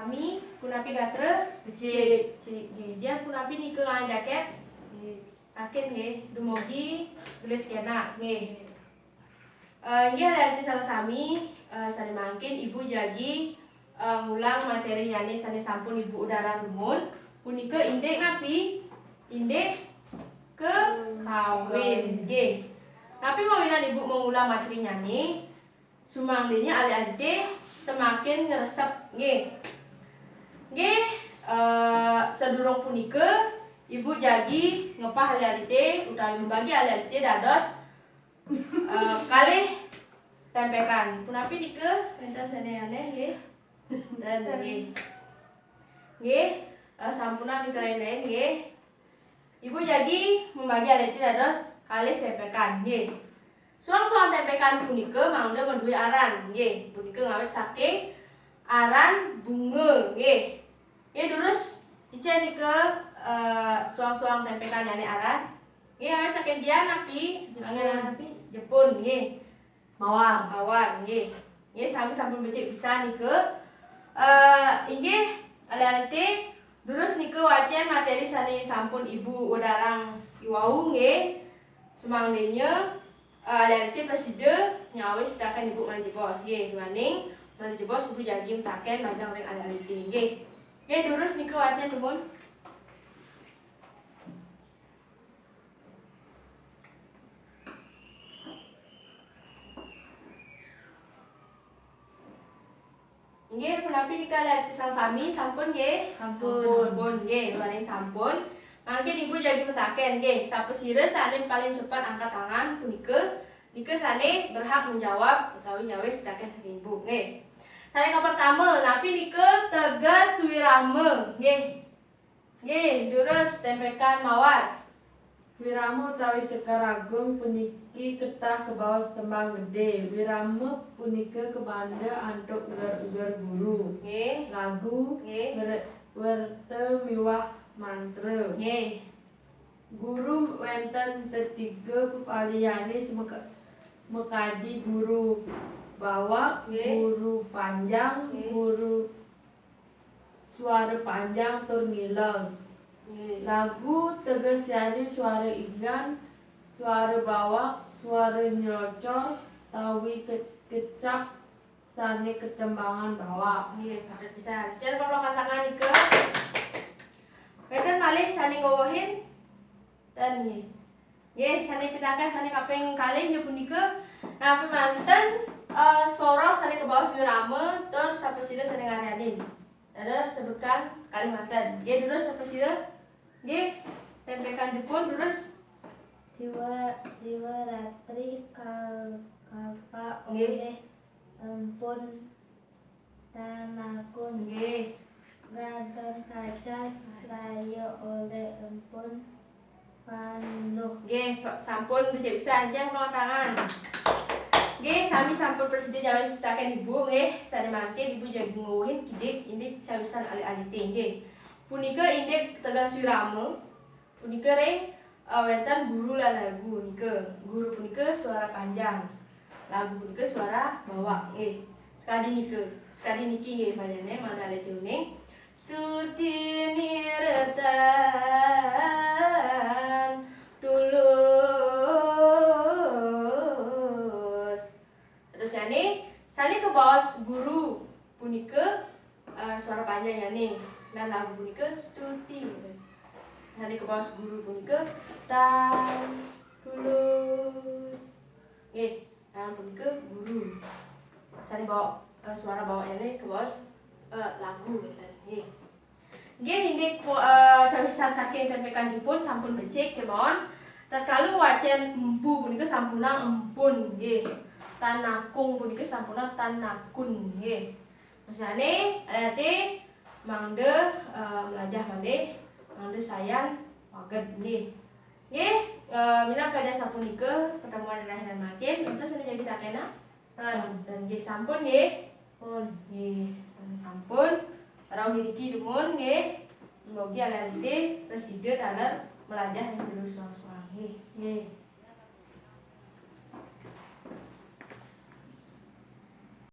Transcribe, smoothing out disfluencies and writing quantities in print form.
sami kunapi gatre becik nggih. Dia kunapi nike ngan jaket sakit nggih. Dumugi gelis kena nggih. Nggih ada salah sami sane mangkin ibu jagi ngulang materi nyane sane sampun ibu udara dumun punika indek ngapi? Indek ke kawin nggih. Tapi mawinan ibu mengulang materi nyane sumangdenya ali-alite semakin ngeresep nggih. Nggih, sedurung punika ibu jagi ngepah ali-alite utawi membagi ali-alite dados kalih tempekan. Punapi nike pentas sane-ane nggih. Dan nggih. Nggih, sampunan nike lain-lain nggih. Ibu jagi membagi ali-alite dados kalih tempekan nggih. Suang-suang tempekan punika mangda menduwe aran nggih. Punika ngawit saking aran bunga nggih. Nggih durus icen nike suang-suang tempekan nyane aran. Nggih ngawit saking dian api, angin api Jepun nggih. Mawar nggih. Nggih sami sampun becik pisan nike. Inggih ali-alite durus nike wacen materi sane sampun ibu udarang iwau nggih. Sumangdenya ali-alite preside nyawis pitaken ibu manjebos nggih. Duaning manjebos ibu jagi mtaken majang ring ali-alite nggih. Nggih durus nike wacen nuwun. Nggih punapi nika ali-alite sami sampun nggih. Sampun nggih, duaning sampun. Mangke ibu jagi metaken nggih. Sapesire sane paling cepat angkat tangan punika nike sane berhak menjawab utawi nyawis pitaken saking ibu nggih. Sane ka pertama, napi nike teges wirame nggih. Nggih, durus tempekan mawar. Wirame utawi Sekar Agung puniki kedah kebaos tembang gede. Wirame punika kebanda antuk uger-uger guru. Nggih. Lagu Nggih. werte miwah mantra. Nggih. Guru wenten tetiga pepaliyane mekadi guru bawak, guru panjang, guru suara panjang tur ngileng. Lagu tegesyane suara igan, suara bawak, suara nyelocor, tawi kecap sane ketembangan bawak. Nggih, padet pisan. Cer keplokan tangan nike. Weten malih sane ngowohin dan nggih. Nggih, sane pitaken sane kaping kalih nggih punika napi manten soro sane kebaos wirame tur sapesire sane ngaryanin. Dados sebutkan kalimanten. Nggih durus sapesire. Nggih, tempekan Jepun durus. Siwaratri kalpa oleh empun tanakun. Nggih. Gadon kaca saya oleh empun panuh. Nggih, sampun becik pisan jeng keplokan tangan. Nggih, sami sampun presiden nyawis pitaken ibu nggih. Sane mangke ibu jagi nguwuhin kidik indik cawisan ali-alite nggih. Punika indik tegas wirame. Punika ring wenten guru lan lagu nike. Guru punika suara panjang. Lagu punika suara bawak nggih. Sekali niki nggih panjenengan mana alite uning. Studi niretan tulus. Terus sane kebaos guru punika suara panjang yani. Dan lagu punika stuti. Sane kebaos guru punika tan tulus. Nggih, dan punika guru. Sane bawa suara bawaknya kebaos lagu ngeten nggih. Nggih indik cawisan saking tempekan Jepun sampun becik kemawon. Tatkala wacen empu punika sampuna empun nggih. Tanakung punika sampuna tanakun nggih. Tersane arti mangde melajah malih mangde sayan waget nggih. Nggih, minangka kada sapunika pertemuan dan makin enten sane jadi takena. Dan nggih sampun nggih. Pun nggih, sampun rawuh niki dumun nggih. Mugi ali-alite preside taler melajah ing jero suang-suang nggih.